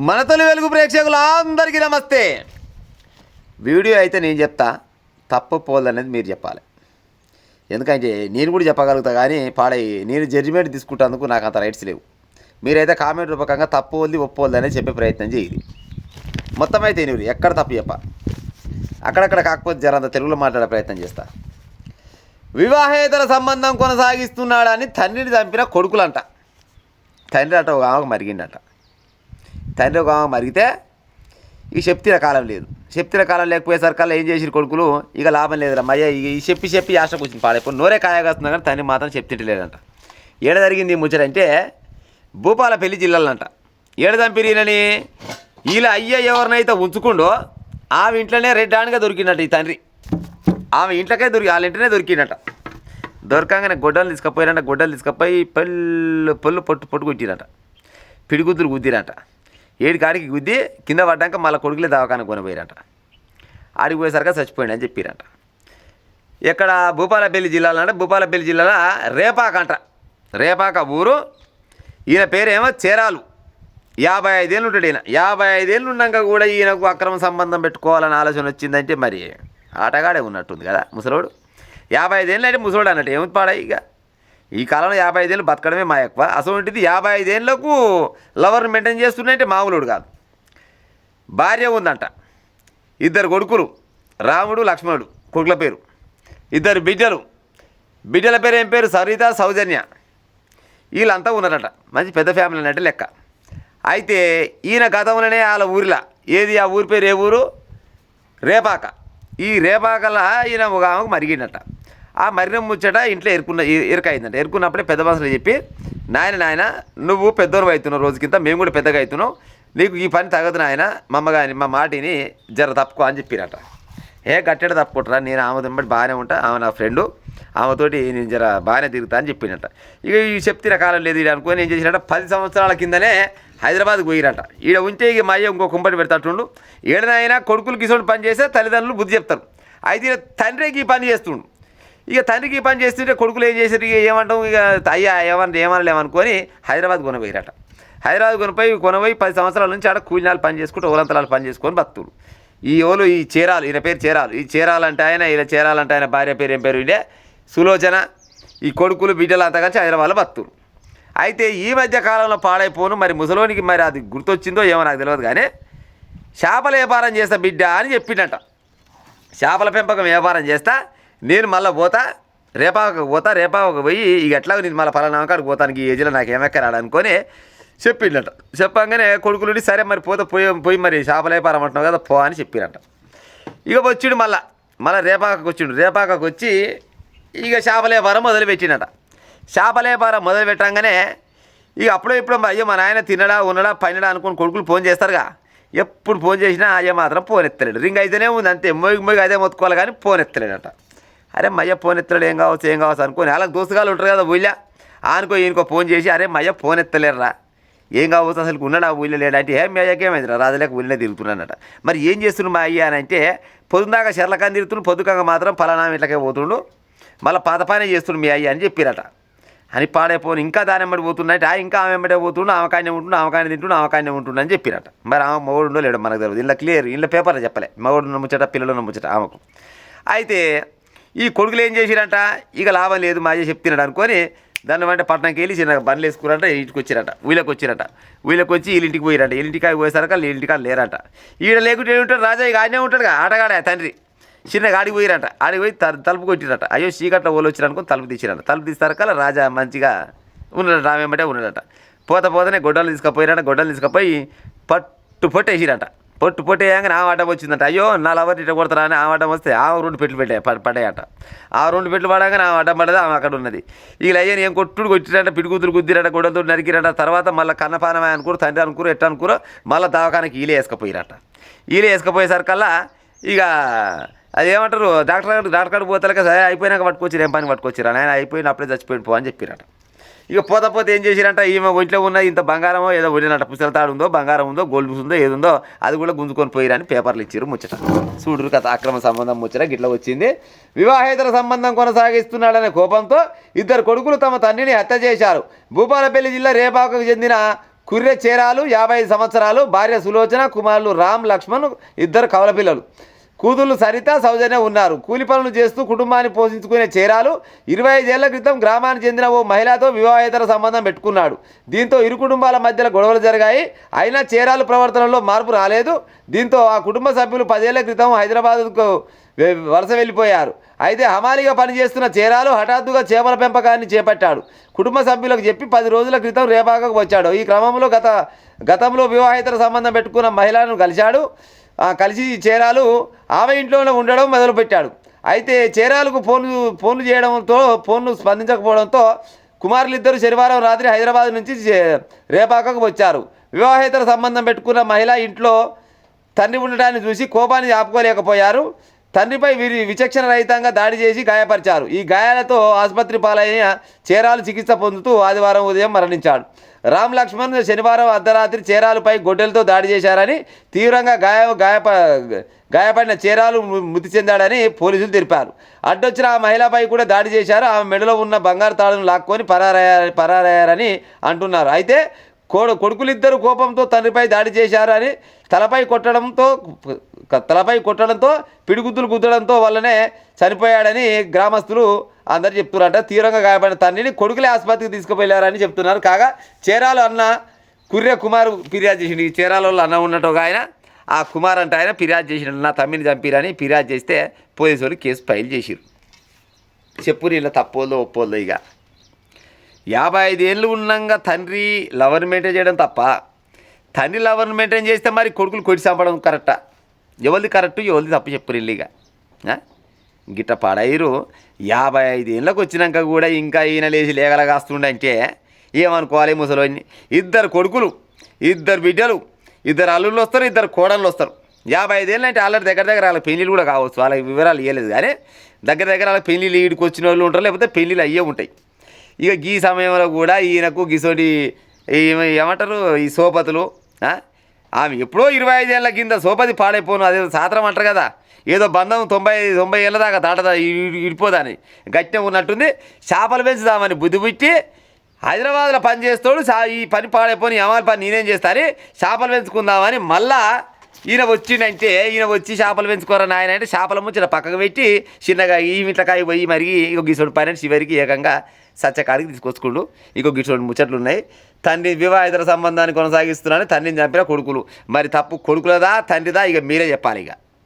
మన తొలి వెలుగు ప్రేక్షకులందరికీ నమస్తే. వీడియో అయితే నేను చెప్తా, తప్పు పోదనేది మీరు చెప్పాలి. ఎందుకంటే నేను కూడా చెప్పగలుగుతా, కానీ నేను జడ్జిమెంట్ తీసుకుంటేందుకు నాకు అంత రైట్స్ లేవు. మీరైతే కామెంట్ రూపకంగా తప్పు వద్ది ఒప్పువద్దు అనేది చెప్పే ప్రయత్నం చేయాలి. మొత్తం అయితే నేను ఎక్కడ తప్పు చెప్ప, అక్కడక్కడ కాకపోతే జరంత తెలుగులో మాట్లాడే ప్రయత్నం చేస్తా. వివాహేతర సంబంధం కొనసాగిస్తున్నాడని తండ్రిని చంపిన కొడుకులంట. తండ్రి అట ఒక ఆమెకు మరిగిండట. తండ్రి ఒక ఆమెకు మరిగితే ఇక చెప్తిన కాలం లేదు. చెప్తిన కాలం లేకపోయేసరికల్లా ఏం చేసిరు కొడుకులు, ఇక లాభం లేదురా మయ్య, ఈ చెప్పి ఆశకు వచ్చింది పాడైపోయి నోరే కాయగాస్తున్నా కానీ తండ్రి మాత్రం చెప్తింటలేదంట. ఏడ జరిగింది ఈ ముచ్చటంటే భూపాలపల్లి జిల్లాలంట. ఏడ చంపిరీనని వీళ్ళ అయ్య ఎవరినైతే ఉంచుకుండో ఆమె ఇంట్లోనే రెడ్డానిగా దొరికినట్టు ఈ తండ్రి. ఆమె ఇంట్లోకే వాళ్ళ ఇంటనే దొరికినట్ట. దొరకంగానే గొడ్డలు తీసుకుపోయినట్ట. గొడ్డలు తీసుకుపోయి పొల్లు పొట్టు గుద్దిరట. పిడిగుద్దులు గుద్దిరట. ఏడు కాడికి గుద్ది కింద పడ్డాక మళ్ళీ కొడుకులే దవాఖానకు కొనిపోయారట. ఆడికి పోయేసరికి చచ్చిపోయింది అని చెప్పారట. ఇక్కడ భూపాలపల్లి జిల్లాలో అంటే భూపాలపల్లి జిల్లాలో రేపాక అంట. రేపాక ఊరు. ఈయన పేరేమో చేరాలు. 55 ఏళ్ళు ఉంటాడు ఈయన. 55 ఏళ్ళు ఉన్నాక కూడా ఈయనకు అక్రమ సంబంధం పెట్టుకోవాలని ఆలోచన వచ్చిందంటే మరి ఆటగాడే ఉన్నట్టుంది కదా ముసలోడు. 55 ఏళ్ళు అంటే ముసలోడు అన్నట్టు ఏమి పాడా. ఇక ఈ కాలంలో 55 ఏళ్ళు బతకడమే మా ఎక్కువ. అసలు 55 ఏళ్ళకు లవర్ని మెయింటైన్ చేస్తున్నాయంటే మామూలుడు కాదు. భార్య ఉందంట. 2 కొడుకులు, రాముడు లక్ష్మణుడు కొడుకుల పేరు. 2 బిడ్డలు. బిడ్డల పేరు ఏం పేరు? సరిత, సౌజన్య. వీళ్ళంతా ఉన్నారట. మంచి పెద్ద ఫ్యామిలీ అన్నట్టు లెక్క. అయితే ఈయన గతంలోనే వాళ్ళ ఊరిలో ఏది, ఆ ఊరి పేరు ఏ ఊరు? రేపాక. ఈ రేపాకలా ఈయన ఒక ఆమెకు మరిగిందట. ఆ మరిన ముచ్చట ఇంట్లో ఎరుకైందంట. ఎరుకున్నప్పుడే పెద్ద మనుషులు చెప్పి, నాయన నువ్వు పెద్దోరు అవుతున్నావు, రోజుకింత మేము కూడా పెద్దగా అవుతున్నావు, నీకు ఈ పని తగదు నాయన, మమ్మగాని మా మాటిని జర తప్పుకో అని చెప్పిరట. గట్టెడ తప్పుకుంటారా, నేను ఆమెతో బట్టి బాగానే ఉంటా, ఆమె నా ఫ్రెండు, ఆమెతోటి నేను జర బాగానే తిరుగుతా అని చెప్పినట్ట. ఇక ఈ చెప్తిన కాలం లేదు ఇది అనుకొని ఏం చేసినట్ట, 10 సంవత్సరాల కిందనే హైదరాబాద్కి పోయిరట. ఈడ ఉంటే ఇక మా అయ్య ఇంకో కుంపటి పెడతాటుండు. ఏడనైనా కొడుకులకి ఇటువంటి పని చేస్తే తల్లిదండ్రులు బుద్ధి చెప్తారు. అయితే తండ్రికి ఈ పని చేస్తుండు. ఇక తండ్రికి ఈ పని చేస్తుంటే కొడుకులు ఏం చేశారు, ఇక ఏమంటాం, ఇక అయ్యా ఏమనలేమనుకొని హైదరాబాద్ కొనపోయిరట. హైదరాబాద్ కొనపోయి 10 సంవత్సరాల నుంచి ఆడ కూలినాలు పని చేసుకుంటూ ఓలంతరాలు పని చేసుకొని బతుకుడు. ఈ చేరాలు, ఈయన పేరు చేరాలు. ఈ చేరాలంటే ఆయన భార్య పేరు ఏం పేరు ఇదే సులోచన. ఈ కొడుకులు బిడ్డలు అంతా కలిసి హైదరాబాద్లో బతుకుడు. అయితే ఈ మధ్య కాలంలో పాడైపోను మరి ముసలోనికి మరి అది గుర్తొచ్చిందో ఏమో నాకు తెలియదు, కానీ చేపల వ్యాపారం చేస్తా బిడ్డ అని చెప్పిండట. చేపల పెంపకం వ్యాపారం చేస్తా, నేను మళ్ళీ పోతా రేపాకు పోయి ఇక ఎట్లాగో నేను మళ్ళీ పలానా కాడికి పోతానికి ఈ ఏజ్లో నాకు ఏమెక్కరాడు అనుకొని చెప్పిండట. చెప్పంగానే కొడుకులుండి సరే మరి పోయి మరి చేపల వ్యాపారం అంటున్నావు కదా పో అని చెప్పినట. ఇక వచ్చిండు మళ్ళీ రేపాకకు వచ్చి ఇక చేపల వ్యాపారం మొదలుపెట్టినట. చేపల వ్యాపారం మొదలు పెట్టంగానే ఇక ఇప్పుడు అయ్యో మా నాయన తినడా ఉన్నడా పైనడా అనుకుని కొడుకులు ఫోన్ చేస్తారుగా. ఎప్పుడు ఫోన్ చేసినా అయ్య మాత్రం ఫోన్ ఎత్తలేడు. రింగ్ అయితేనే ఉంది అంతే, మొయ్యి అదే మొత్తుకోవాలి కానీ ఫోన్ ఎత్తలేడట. అరే మయ్య ఫోన్ ఎత్తలేడు, ఏం కావచ్చు అనుకోని వాళ్ళకి దోస్తుగాలు ఉంటారు కదా ఊళ్ళో, ఈయనకో ఫోన్ చేసి అరే మయ్య ఫోన్ ఎత్తలేరురా, ఏం కావచ్చు అసలు ఉన్నాడా ఊళ్ళో లేడంటే మీ అయ్యకి ఏమైందిరా, రాజులేక ఊళ్ళో తిరుగుతున్నానట. మరి ఏం చేస్తున్నాడు మా అయ్య అని అంటే, పొద్దుదాకా చెర్లకాని తిరుగుతున్నాడు, పొద్దుకంగా మాత్రం పలానా ఇట్లకే పోతుండు, మళ్ళీ పాత పనే చేస్తుండు మీ అయ్య అని చెప్పిరట. అని పాడైపోను ఇంకా దాని వెంబడి పోతున్నాయి, ఇంకా ఆమె వెంబడే పోతుండు, ఆమెకాయనే ఉంటుండు అని చెప్పిరట. మరి ఆమె మగోడుండో లేడు మనకు తెలియదు. ఇలా క్లియర్, ఇలా పేపర్లో చెప్పలే మగోడు ముచ్చట పిల్లలు ముచ్చట ఆమెకు. అయితే ఈ కొడుకులు ఏం చేసిరంట, ఇక లాభం లేదు మా అయ్య చెప్తున్నాడు అనుకొని దాన్ని అంటే పట్టణంకి వెళ్ళి చిన్న బండ్లు వేసుకురంట, ఇంటికి వచ్చిరట. ఊళ్ళకి వచ్చి వీళ్ళింటికి పోయిరంట. వీళ్ళింటికి పోయేసరికి వీళ్ళింటికాడ లేరంట. ఈడ లేకుంటే ఏమింటాడు రాజా, ఇక ఆయనే ఉంటాడుగా ఆటగాడే తండ్రి. చిన్నగా ఆడికి పోయిరట. ఆడికి పోయి తలుపు కొట్టిరట. అయ్యో చీకట్లో ఓళ్ళు వచ్చిరనుకొని తలుపు తీసిరట. తలుపు తీస్తారకల్లా రాజా మంచిగా ఉన్నాడట, రామేమంటే ఉన్నాడట. పోతనే గొడ్డలు తీసుకుపోయి పొట్టేసిరట. పొట్టేయంగానే ఆ ఆటం వచ్చిందంట. అయ్యో నా లవర్ ఇట్లా కొడతారా అని ఆ ఆటం వస్తే ఆ 2 పెట్లు పడ్డాయట. ఆ 2 పెట్లు పడగానే ఆ ఆటం పడేది ఆమె అక్కడ ఉన్నది. వీళ్ళు అయ్యని ఏం కొట్టిరట, పిడిగుతులు గుద్దిరట, గొడ్డలతో నరికిరట. తర్వాత మళ్ళీ కన్నపానమే అనుకోరు, తండ్రి అనుకోరు, ఎట్ట అనుకోరో మళ్ళీ దవాఖానకి వీళ్ళే వేసుకపోయేసరికల్లా ఇక అదేమంటారు డాక్టర్ కాడికి పోతాక సరే అయిపోయినాక పట్టుకొచ్చారు, ఏం పని పట్టుకొచ్చారు ఆయన అయిపోయిన అప్పుడే చచ్చిపోయిన పో అని చెప్పిరట. ఇక పోతే ఏం చేసిరంట, ఈమె ఒంట్లో ఉన్న ఇంత బంగారమో ఏదో వడినట్ట, పుస్తల తాడు ఉందో బంగారం ఉందో గోల్డ్ ఉందో ఏదుందో అది కూడా గుంజుకొని పోయిరని పేపర్లు ఇచ్చారు ముచ్చట. చూడురు కథ అక్రమ సంబంధం ముచ్చట గిట్లా వచ్చింది. వివాహేతర సంబంధం కొనసాగిస్తున్నాడనే కోపంతో 2 కొడుకులు తమ తండ్రిని హత్య చేశారు. భూపాలపల్లి జిల్లా రేపాకకు చెందిన కుర్రె చేరాలు 55 సంవత్సరాలు, భార్య సులోచన, కుమారులు రామ్ లక్ష్మణ్, 2 కవల పిల్లలు. కూతుళ్ళు సరిత, సౌజన్య ఉన్నారు. కూలి పనులు చేస్తూ కుటుంబాన్ని పోషించుకునే చేరాలు 25 ఏళ్ల క్రితం గ్రామానికి చెందిన ఓ మహిళతో వివాహేతర సంబంధం పెట్టుకున్నాడు. దీంతో ఇరు కుటుంబాల మధ్యలో గొడవలు జరిగాయి. అయినా చేరాలు ప్రవర్తనలో మార్పు రాలేదు. దీంతో ఆ కుటుంబ సభ్యులు 10 ఏళ్ల క్రితం హైదరాబాద్కు వలస వెళ్ళిపోయారు. అయితే హమాలీగా పనిచేస్తున్న చేరాలు హఠాత్తుగా చేపల పెంపకాన్ని చేపట్టాడు. కుటుంబ సభ్యులకు చెప్పి 10 రోజుల క్రితం రేపాకకు వచ్చాడు. ఈ క్రమంలో గతంలో వివాహేతర సంబంధం పెట్టుకున్న మహిళను కలిసి చేరాలు ఆమె ఇంట్లోనే ఉండడం మొదలుపెట్టాడు. అయితే చేరాలకు ఫోన్లు చేయడంతో ఫోన్లు స్పందించకపోవడంతో కుమారులిద్దరూ శనివారం రాత్రి హైదరాబాద్ నుంచి రేపాకకు వచ్చారు. వివాహేతర సంబంధం పెట్టుకున్న మహిళ ఇంట్లో తండ్రి ఉండడాన్ని చూసి కోపాన్ని ఆపుకోలేకపోయారు. తండ్రిపై విచక్షణ రహితంగా దాడి చేసి గాయపరిచారు. ఈ గాయాలతో ఆసుపత్రి పాలైన చేరాలు చికిత్స పొందుతూ ఆదివారం ఉదయం మరణించాడు. రామ్ లక్ష్మణ్ శనివారం అర్ధరాత్రి చేరాలపై గొడ్డలతో దాడి చేశారని, తీవ్రంగా గాయపడిన చేరాలు మృతి చెందాడని పోలీసులు తెలిపారు. అడ్డొచ్చిన ఆ మహిళపై కూడా దాడి చేశారు. ఆమె మెడలో ఉన్న బంగారు తాడును లాక్కొని పరారయ్యారని అంటున్నారు. అయితే కొడుకులిద్దరూ కోపంతో తండ్రిపై దాడి చేశారని, తలపై కొట్టడంతో పిడిగుద్దులు గుద్దడంతో వల్లనే చనిపోయాడని గ్రామస్తులు అందరు చెప్తున్నారట. తీవ్రంగా గాయపడిన తండ్రిని కొడుకులే ఆసుపత్రికి తీసుకుపోయారని చెప్తున్నారు. కాగా చేరాలు అన్న కుర్రె కుమారు ఫిర్యాదు చేసిండు. ఈ చేరాలలో అన్న ఉన్నట్టు ఒక ఆయన, ఆ కుమార్ అంటే ఆయన ఫిర్యాదు చేసిండు. నా తమ్మిని చంపిరని ఫిర్యాదు చేస్తే పోలీసు వాళ్ళు కేసు ఫైల్ చేసిరు. చెప్పు ఇలా తప్పోల్లో ఒప్పోల్లో. ఇక 55 ఏళ్ళు ఉన్నాక తండ్రి లవర్ని మెయింటైన్ చేయడం తప్ప, తండ్రి లవర్ని మెయింటైన్ చేస్తే మరి కొడుకులు కొట్టి చంపడం కరెక్టా? ఎవరిది కరెక్టు, ఎవరిది తప్పు చెప్పురు ఇల్లు. ఇక గిట్ట పాడయ్యారు. 55 ఏళ్ళకి వచ్చినాక కూడా ఇంకా ఈయన లేచి లేగలగాస్తుండంటే ఏమనుకోవాలి ముసలోని? 2 కొడుకులు, 2 బిడ్డలు, 2 అల్లుళ్ళు వస్తారు, 2 కోడళ్ళు వస్తారు. 55 ఏళ్ళు అంటే ఆల్రెడీ దగ్గర వాళ్ళకి పెళ్ళిళ్ళు కూడా కావచ్చు. వాళ్ళకి వివరాలు ఇవ్వలేదు కానీ దగ్గర వాళ్ళకి పెళ్ళిళ్ళు ఈడికి వచ్చిన వాళ్ళు ఉంటారు, లేకపోతే పెళ్ళిళ్ళు అయ్యే ఉంటాయి. ఇక ఈ సమయంలో కూడా ఈయనకు గిసోటి ఏమంటారు ఈ సోపతులు. ఆమె ఎప్పుడో 25 ఏళ్ళ కింద సోపతి పాడైపోను, అదే సాత్రం అంటారు కదా, ఏదో బంధం 90 ఏళ్ళ దాకా దాటదా ఇడిపోదని గట్టిగా ఉన్నట్టుంది. చేపలు పెంచుదామని బుద్ధి పుట్టి హైదరాబాద్లో పని చేస్తాడు. ఈ పని పాడైపోని అమలు పని నేనేం చేస్తాను, చేపలు పెంచుకుందామని మళ్ళా ఈయన వచ్చిండంటే, ఈయన వచ్చి చేపలు పెంచుకోరని ఆయన అంటే చేపల ముచ్చిన పక్కకు పెట్టి చిన్నగా ఈ మిట్లకాయ పోయి మరిగి ఇక గిసోడు పైన చివరికి ఏకంగా సత్యకాడికి తీసుకొచ్చుకుండు. ఇంకో గిసోడు ముచ్చట్లు ఉన్నాయి. తండ్రి వివాహేతర సంబంధాన్ని కొనసాగిస్తున్నాను, తండ్రిని చంపిన కొడుకులు. మరి తప్పు కొడుకులదా తండ్రిదా? ఇక మీరే చెప్పాలి. ఇక